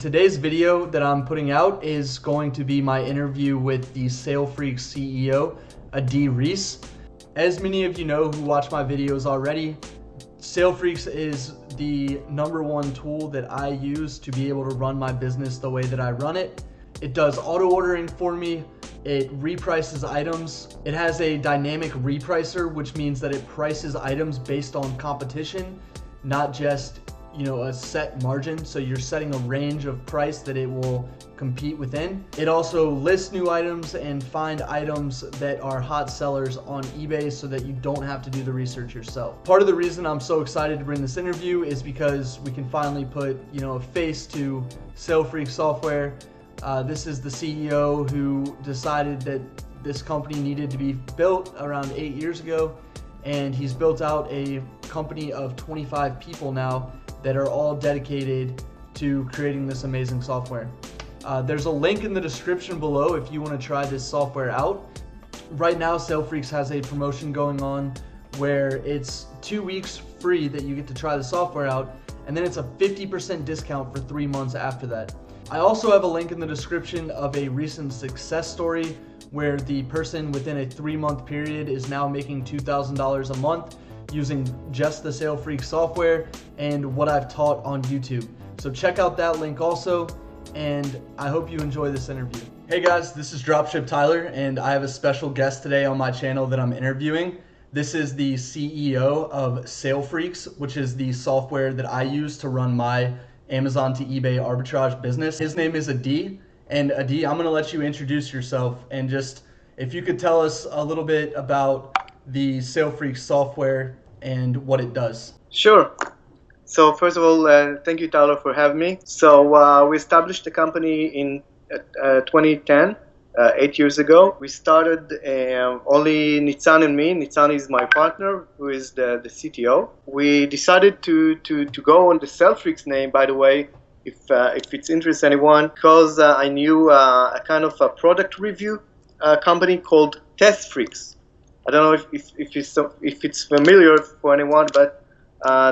Today's video that I'm putting out is going to be my interview with the SaleFreaks CEO, Adi Reiss. As many of you know who watch my videos already, SaleFreaks is the #1 tool that I use to be able to run my business the way that I run it. It does auto ordering for me. It reprices items. It has a dynamic repricer, which means that it prices items based on competition, not just a set margin. So you're setting a range of price that it will compete within. It also lists new items and find items that are hot sellers on eBay so that you don't have to do the research yourself. Part of the reason I'm so excited to bring this interview is because we can finally put a face to SaleFreaks software. This is the CEO who decided that this company needed to be built around 8 years ago, and he's built out a company of 25 people now that are all dedicated to creating this amazing software. There's a link in the description below if you want to try this software out. Right now, SaleFreaks has a promotion going on where it's 2 weeks free that you get to try the software out, and then it's a 50% discount for 3 months after that. I also have a link in the description of a recent success story where the person within a 3-month period is now making $2,000 a month using just the SaleFreaks software and what I've taught on YouTube. So check out that link also, and I hope you enjoy this interview. Hey guys, this is Dropship Tyler, and I have a special guest today on my channel that I'm interviewing. This is the CEO of SaleFreaks, which is the software that I use to run my Amazon to eBay arbitrage business. His name is Adi, and Adi, I'm gonna let you introduce yourself and just, if you could tell us a little bit about the SaleFreaks software and what it does. Sure. So first of all, thank you, Tyler, for having me. So we established the company in 2010, 8 years ago. We started only Nitzan and me. Nitzan is my partner, who is the CTO. We decided to go on the SaleFreaks name, by the way, if it's interests anyone, because I knew a kind of a product review company called TestFreaks. I don't know if it's familiar for anyone, but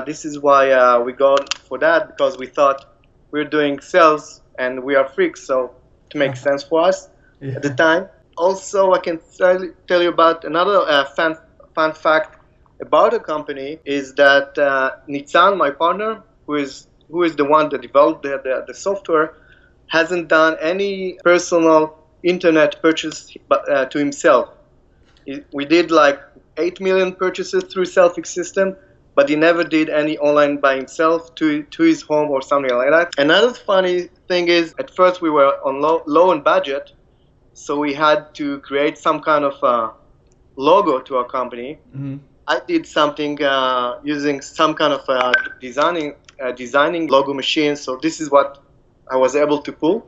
this is why we got for that, because we thought we're doing sales and we are freaks, so it makes sense for us at the time. Also, I can tell you about another fun fact about the company is that Nitzan, my partner, who is the one that developed the software, hasn't done any personal internet purchase to himself. We did like 8 million purchases through SaleFreaks system, but he never did any online by himself to his home or something like that. Another funny thing is, at first we were on low on budget, so we had to create some kind of logo to our company. Mm-hmm. I did something using some kind of designing logo machine, so this is what I was able to pull.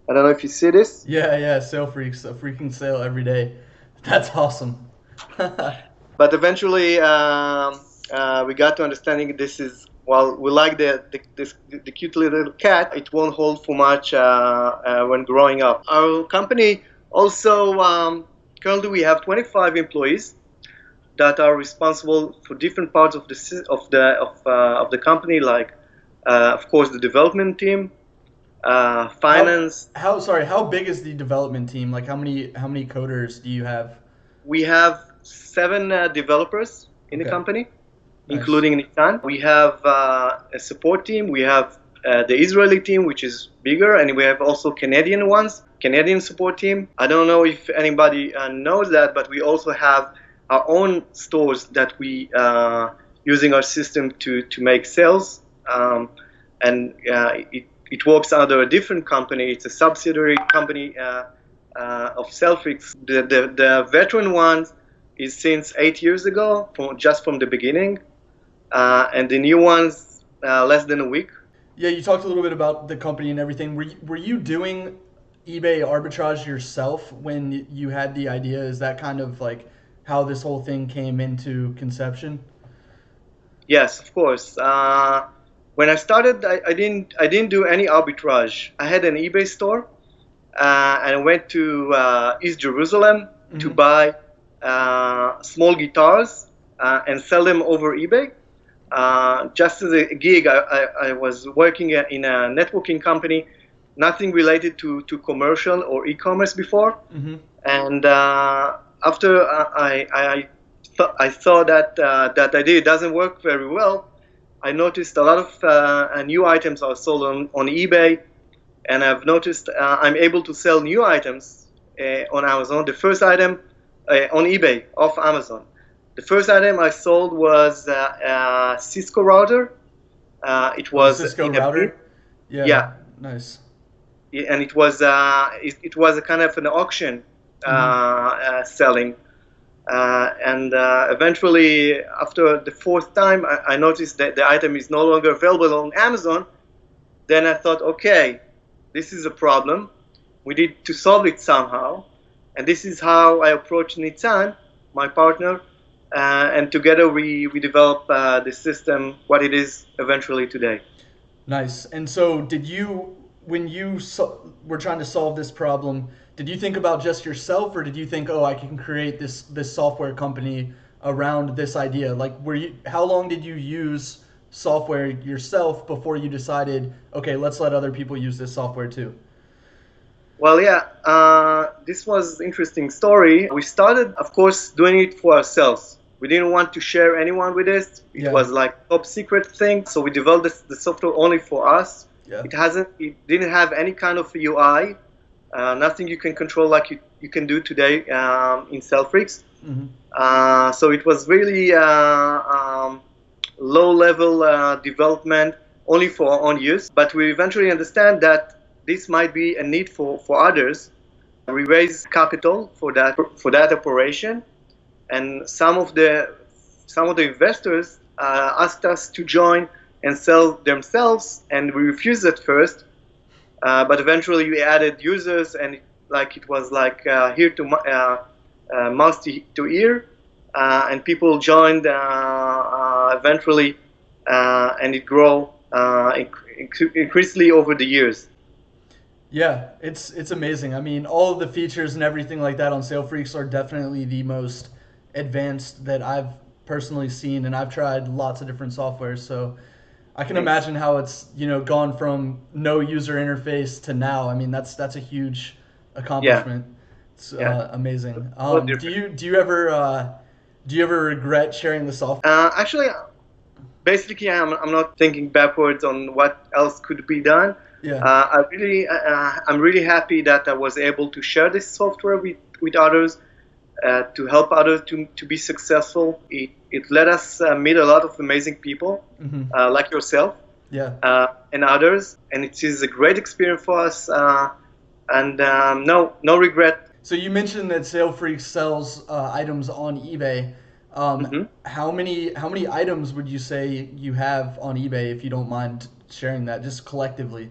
I don't know if you see this. Yeah, SaleFreaks, a freaking sale every day. That's awesome. But eventually, we got to understanding this is, while we like the cute little cat, it won't hold for much when growing up. Our company also, currently we have 25 employees that are responsible for different parts of the company, like of course the development team, finance. How big is the development team? Like how many coders do you have? We have 7 developers in the company, including Nitzan. We have a support team. We have the Israeli team, which is bigger, and we have also Canadian support team. I don't know if anybody knows that, but we also have our own stores that we using our system to make sales, and it works under a different company. It's a subsidiary company of SaleFreaks. The veteran one is since 8 years ago, from the beginning, and the new ones less than a week. Yeah, you talked a little bit about the company and everything. Were you doing eBay arbitrage yourself when you had the idea? Is that kind of like how this whole thing came into conception? Yes, of course. When I started, I didn't do any arbitrage. I had an eBay store, and I went to East Jerusalem to buy small guitars and sell them over eBay. Just as a gig, I was working in a networking company, nothing related to commercial or e-commerce before. Mm-hmm. And after I saw that that idea doesn't work very well, I noticed a lot of new items are sold on eBay, and I've noticed I'm able to sell new items on Amazon. The first item on eBay off Amazon. The first item I sold was a Cisco router. It Oh, was Cisco in a bin. router. Yeah, Yeah, nice. and it was a kind of an auction selling. And eventually, after the fourth time, I noticed that the item is no longer available on Amazon. Then I thought, okay, this is a problem. We need to solve it somehow. And this is how I approached Nitzan, my partner, and together we developed the system, what it is eventually today. Nice. And so, when you were trying to solve this problem, did you think about just yourself, or did you think, oh, I can create this software company around this idea? Like, how long did you use software yourself before you decided, okay, let's let other people use this software too? Well, yeah, this was an interesting story. We started, of course, doing it for ourselves. We didn't want to share anyone with this. It was like top secret thing. So we developed the software only for us. Yeah. It didn't have any kind of UI, nothing you can control like you can do today in Cellfreaks. Mm-hmm. So it was really low-level development, only for our own use. But we eventually understand that this might be a need for others. We raised capital for that operation, and some of the investors asked us to join and sell themselves, and we refused at first. But eventually we added users, and it was like ear to mouth to ear, and people joined eventually, and it grew increasingly over the years. Yeah, it's amazing. I mean, all of the features and everything like that on SaleFreaks are definitely the most advanced that I've personally seen, and I've tried lots of different softwares, so I can imagine how it's, gone from no user interface to now. I mean, that's a huge accomplishment. It's amazing. Do you ever regret sharing the software? Actually, basically, I'm not thinking backwards on what else could be done. Yeah. I'm really happy that I was able to share this software with others, to help others to be successful. It let us meet a lot of amazing people, like yourself, and others, and it is a great experience for us, and no regret. So you mentioned that SaleFreaks sells items on eBay. How many items would you say you have on eBay, if you don't mind sharing that, just collectively?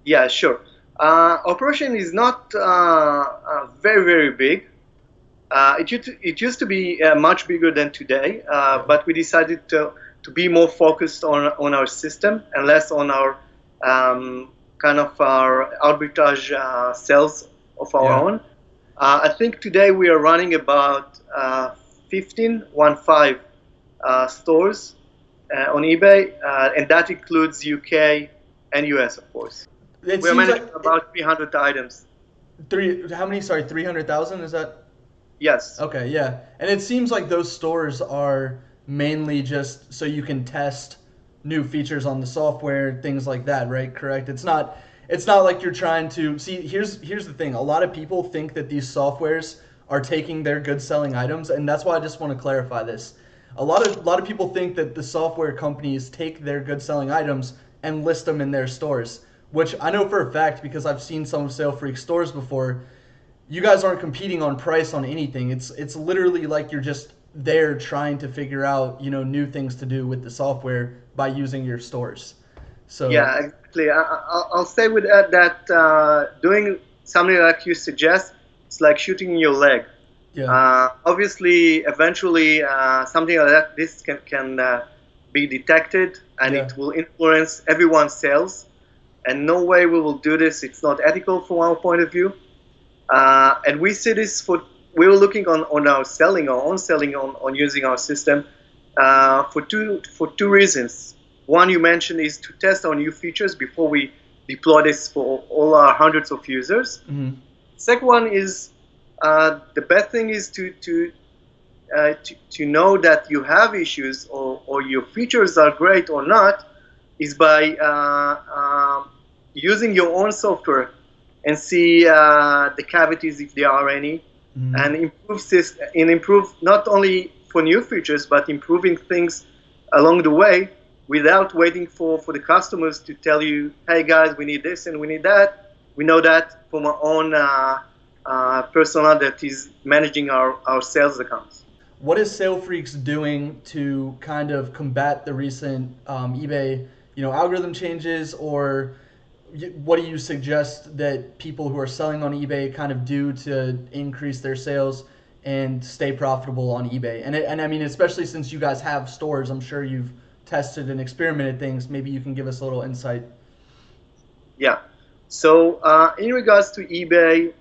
Yeah, sure. Operation is not very, very big. It used to be much bigger than today, but we decided to be more focused on our system and less on our kind of our arbitrage sales of our own. I think today we are running about 15 stores on eBay, and that includes UK and US, of course. We're managing about 300 items. How many? Sorry, 300,000? Is that? Yes. Okay, yeah. And it seems like those stores are mainly just so you can test new features on the software, things like that, right? Correct. It's not like you're trying to see. Here's the thing. A lot of people think that these softwares are taking their good selling items, and that's why I just want to clarify this. A lot of people think that the software companies take their good selling items and list them in their stores, which I know for a fact because I've seen some of SaleFreak stores before. You guys aren't competing on price on anything. It's literally like you're just there trying to figure out, new things to do with the software by using your stores. So yeah, exactly. I'll say with that doing something like you suggest, it's like shooting in your leg. Yeah. Obviously, eventually, something like this can be detected, and it will influence everyone's sales. And no way we will do this. It's not ethical from our point of view. And we see this we were looking on our own selling on using our system, for two reasons. One you mentioned is to test our new features before we deploy this for all our hundreds of users. Mm-hmm. Second one is the best thing is to know that you have issues or your features are great or not is by using your own software and see the cavities if there are any, and improve not only for new features but improving things along the way without waiting for the customers to tell you, hey guys, we need this and we need that. We know that from our own personnel that is managing our sales accounts. What is SaleFreaks doing to kind of combat the recent eBay, algorithm changes, or what do you suggest that people who are selling on eBay kind of do to increase their sales and stay profitable on eBay? And I mean, especially since you guys have stores, I'm sure you've tested and experimented things. Maybe you can give us a little insight. Yeah. So in regards to eBay,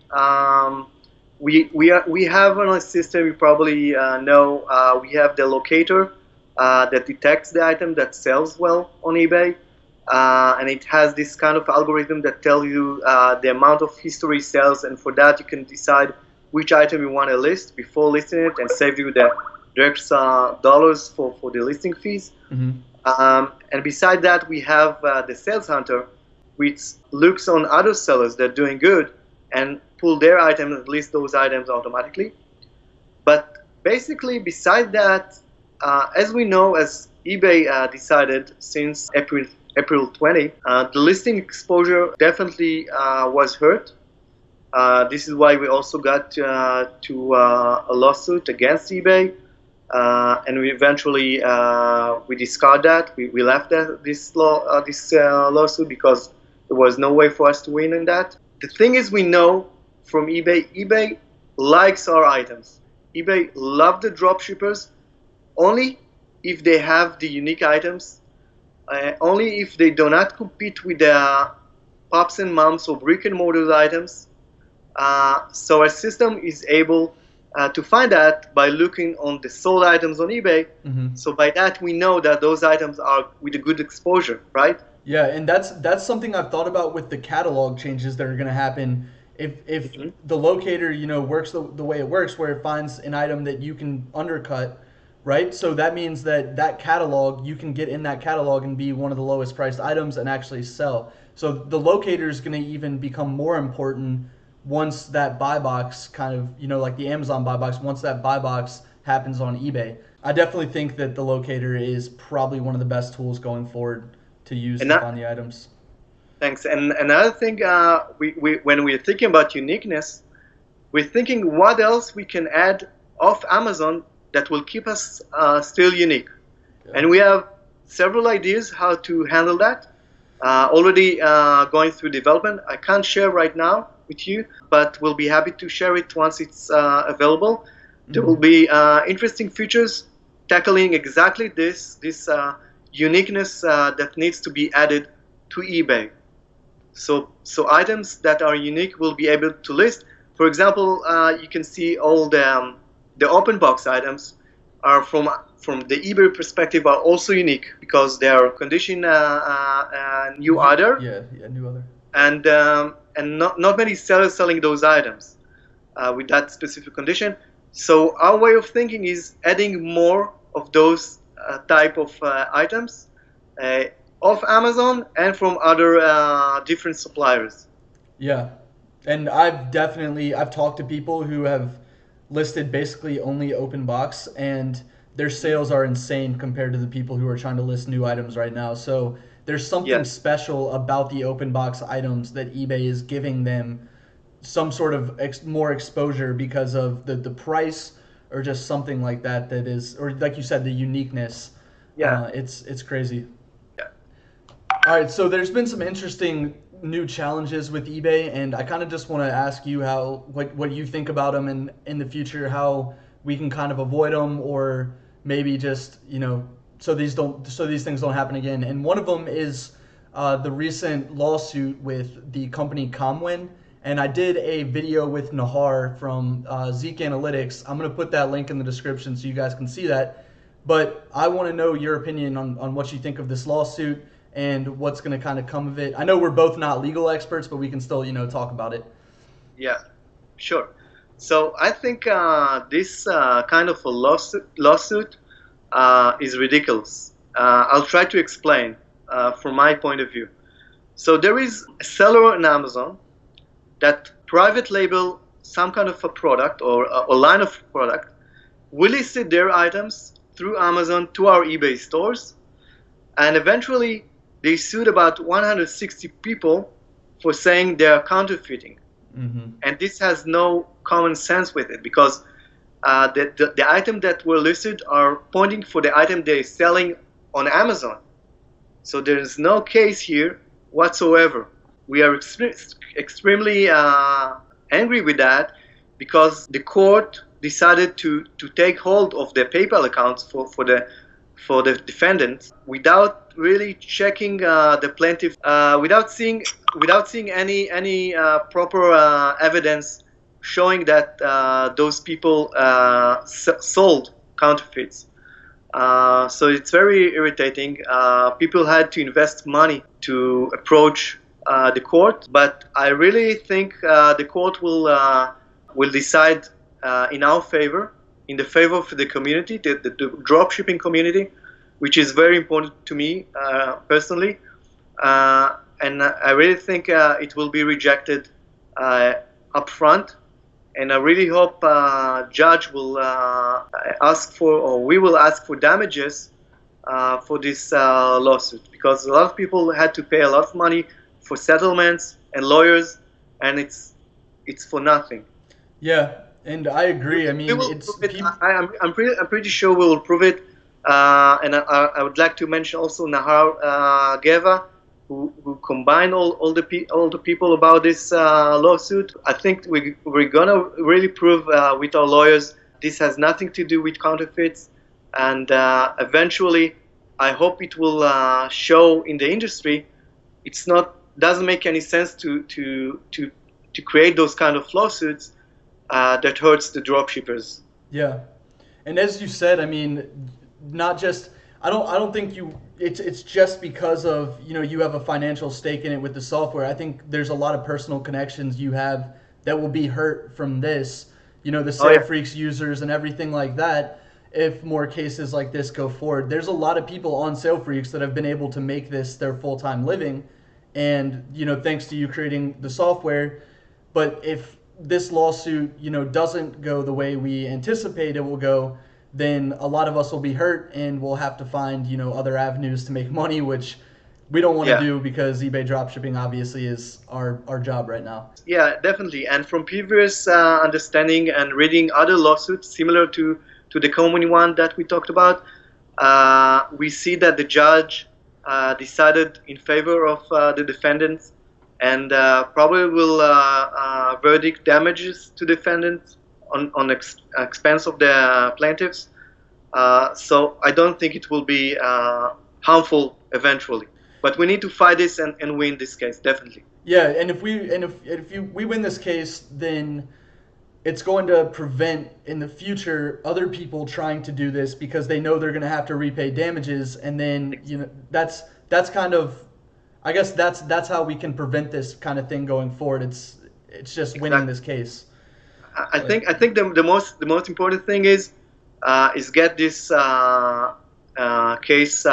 we have on a system, you probably know, we have the locator that detects the item that sells well on eBay. And it has this kind of algorithm that tells you the amount of history sales, and for that you can decide which item you want to list before listing it and save you the extra dollars for the listing fees. Mm-hmm. And beside that, we have the sales hunter, which looks on other sellers that are doing good and pull their items and list those items automatically. But basically, beside that, as we know, as eBay decided since April 20, the listing exposure definitely was hurt. This is why we also got to a lawsuit against eBay, and we eventually we discarded that. We left this lawsuit because there was no way for us to win in that. The thing is, we know from eBay likes our items. eBay love the dropshippers only if they have the unique items, only if they do not compete with the pops and moms or brick and mortar items. So our system is able to find that by looking on the sold items on eBay. Mm-hmm. So by that we know that those items are with a good exposure, right? Yeah, and that's something I've thought about with the catalog changes that are going to happen. If Mm-hmm. the locator, works the way it works, where it finds an item that you can undercut, right? So that means that catalog, you can get in that catalog and be one of the lowest priced items and actually sell. So the locator is going to even become more important once that buy box kind of, like the Amazon buy box, once that buy box happens on eBay. I definitely think that the locator is probably one of the best tools going forward to use to find the items. Thanks. And another thing, when we're thinking about uniqueness, we're thinking what else we can add off Amazon that will keep us still unique. Yeah. And we have several ideas how to handle that. Already going through development. I can't share right now with you, but we'll be happy to share it once it's available. Mm-hmm. There will be interesting features tackling exactly this uniqueness that needs to be added to eBay. So items that are unique will be able to list. For example, you can see all the open box items are from the eBay perspective are also unique because they are condition new order. Yeah, new order. And not many sellers selling those items with that specific condition. So our way of thinking is adding more of those type of items off Amazon and from other different suppliers. Yeah, and I've talked to people who have listed basically only open box, and their sales are insane compared to the people who are trying to list new items right now. So there's something special about the open box items that eBay is giving them some sort of more exposure because of the price or just something like that is, or like you said, the uniqueness. Yeah. It's crazy. Yeah. All right, so there's been some interesting new challenges with eBay, and I kind of just want to ask you what you think about them, and in the future how we can kind of avoid them, or maybe just so these things don't happen again. And one of them is the recent lawsuit with the company Comwin. And I did a video with Nahar from Zeek Analytics. I'm going to put that link in the description so you guys can see that. But I want to know your opinion on what you think of this lawsuit and what's going to kind of come of it. I know we're both not legal experts, but we can still, talk about it. Yeah, sure. So I think this kind of a lawsuit is ridiculous. I'll try to explain from my point of view. So there is a seller on Amazon that private label some kind of a product or a line of product. We listed their items through Amazon to our eBay stores, and eventually they sued about 160 people for saying they are counterfeiting. Mm-hmm. And this has no common sense with it, because the item that were listed are pointing for the item they're selling on Amazon. So there is no case here whatsoever. We are extremely angry with that, because the court decided to take hold of the PayPal accounts for the defendant without really checking the plaintiff, without seeing any proper evidence showing that those people sold counterfeits. So it's very irritating. People had to invest money to approach the court, but I really think the court will decide in our favor, in the favor of the community, the dropshipping community, which is very important to me personally. And I really think it will be rejected up front. And I really hope judge will ask for, or we will ask for damages for this lawsuit, because a lot of people had to pay a lot of money for settlements and lawyers, and it's for nothing. Yeah, and I agree. I mean, I'm pretty sure we will prove it. And I would like to mention also Nahar Geva, who combined all the people about this lawsuit. I think we're gonna really prove with our lawyers this has nothing to do with counterfeits, and eventually I hope it will show in the industry. Doesn't make any sense to create those kind of lawsuits that hurts the dropshippers. Yeah, and as you said, I mean, not just I don't think it's just because of you have a financial stake in it with the software. I think there's a lot of personal connections you have that will be hurt from this. The Sale Freaks users and everything like that. If more cases like this go forward, there's a lot of people on Sale Freaks that have been able to make this their full-time living, and thanks to you creating the software. But if this lawsuit doesn't go the way we anticipate it will go, then a lot of us will be hurt, and we'll have to find other avenues to make money, which we don't want to do, because eBay dropshipping obviously is our job right now. Yeah, definitely. And from previous understanding and reading other lawsuits similar to the common one that we talked about, we see that the judge decided in favor of the defendants, and probably will verdict damages to defendants on expense of the plaintiffs. So I don't think it will be harmful eventually. But we need to fight this and win this case, definitely. Yeah, and if we win this case, then it's going to prevent in the future other people trying to do this, because they know they're going to have to repay damages, and then that's kind of, I guess that's how we can prevent this kind of thing going forward. It's just winning this case. I think the most important thing is get this case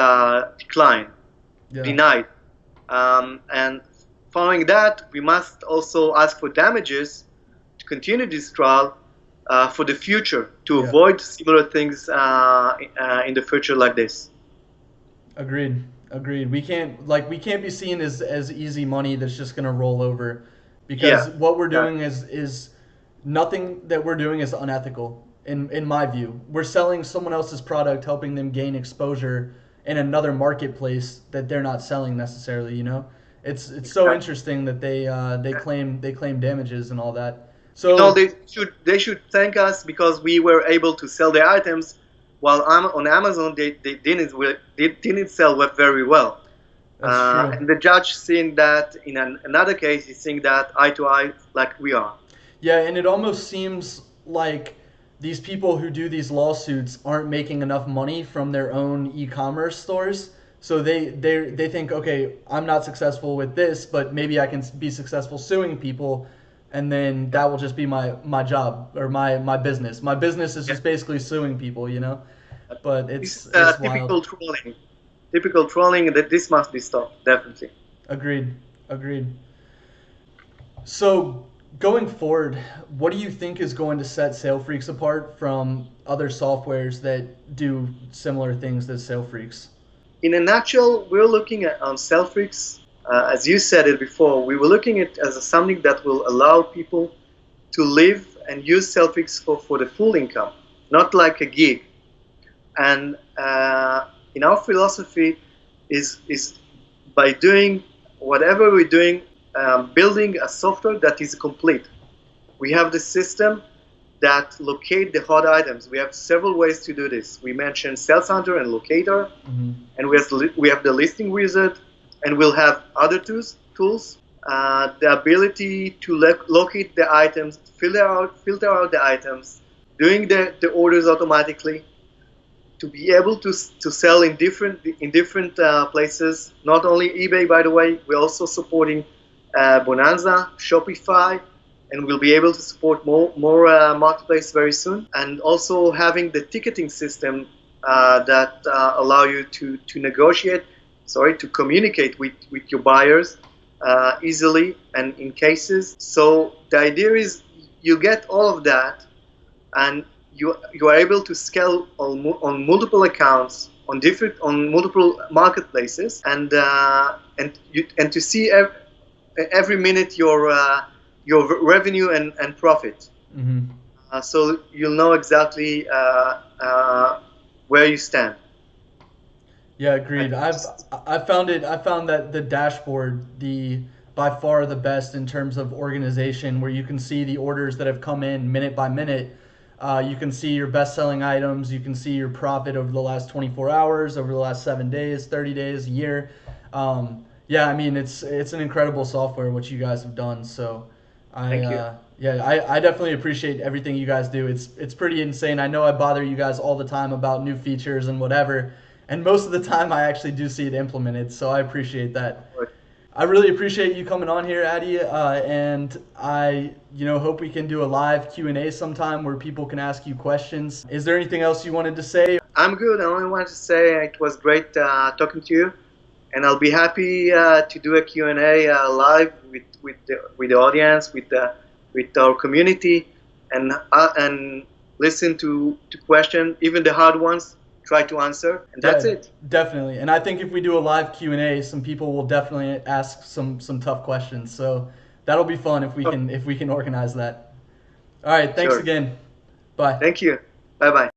denied, and following that, we must also ask for damages to continue this trial for the future, to avoid similar things in the future like this. Agreed. We can't be seen as easy money that's just gonna roll over, because what we're doing is nothing that we're doing is unethical in my view. We're selling someone else's product, helping them gain exposure in another marketplace that they're not selling necessarily. It's so interesting that they claim damages and all that. So they should thank us, because we were able to sell their items, while on Amazon they didn't sell very well. That's true. And the judge seeing that in another case, he's seeing that eye to eye like we are. Yeah, and it almost seems like these people who do these lawsuits aren't making enough money from their own e-commerce stores. So they think, okay, I'm not successful with this, but maybe I can be successful suing people, and then that will just be my job or my business. My business is just basically suing people, you know. But This is it's wild. typical trolling. Typical trolling that this must be stopped, definitely. Agreed. Agreed. So going forward, what do you think is going to set SaleFreaks apart from other softwares that do similar things as SaleFreaks? In a nutshell, we're looking at on Cellfreaks, as you said it before, we were looking at it as something that will allow people to live and use Cellfreaks for the full income, not like a gig. And in our philosophy is by doing whatever we're doing, building a software that is complete. We have the system that locate the hot items. We have several ways to do this. We mentioned Sales Hunter and Locator, and we have the listing wizard, and we'll have other tools. The ability to locate the items, filter out the items, doing the orders automatically, to be able to sell in different places. Not only eBay, by the way, we're also supporting Bonanza, Shopify, and we'll be able to support more marketplace very soon. And also having the ticketing system that allow you to communicate with your buyers easily and in cases. So the idea is you get all of that, and you are able to scale on multiple accounts on multiple marketplaces, and to see every minute your revenue and profit. So you'll know exactly where you stand. Yeah, agreed. I found that the dashboard by far the best in terms of organization, where you can see the orders that have come in minute by minute. You can see your best-selling items. You can see your profit over the last 24 hours, over the last 7 days, 30 days, a year. Yeah, I mean it's an incredible software what you guys have done. So Thank you. I definitely appreciate everything you guys do. It's pretty insane. I know I bother you guys all the time about new features and whatever, and most of the time I actually do see it implemented. So I appreciate that. I really appreciate you coming on here, Adi, and I hope we can do a live Q&A sometime where people can ask you questions. Is there anything else you wanted to say? I'm good. I only wanted to say it was great talking to you, and I'll be happy to do a Q&A live with the audience, with our community, and listen to questions, even the hard ones. Try to answer, and that's it. Definitely. And I think if we do a live Q&A, some people will definitely ask some tough questions. So that'll be fun if we can organize that. All right, thanks again. Bye. Thank you. Bye-bye.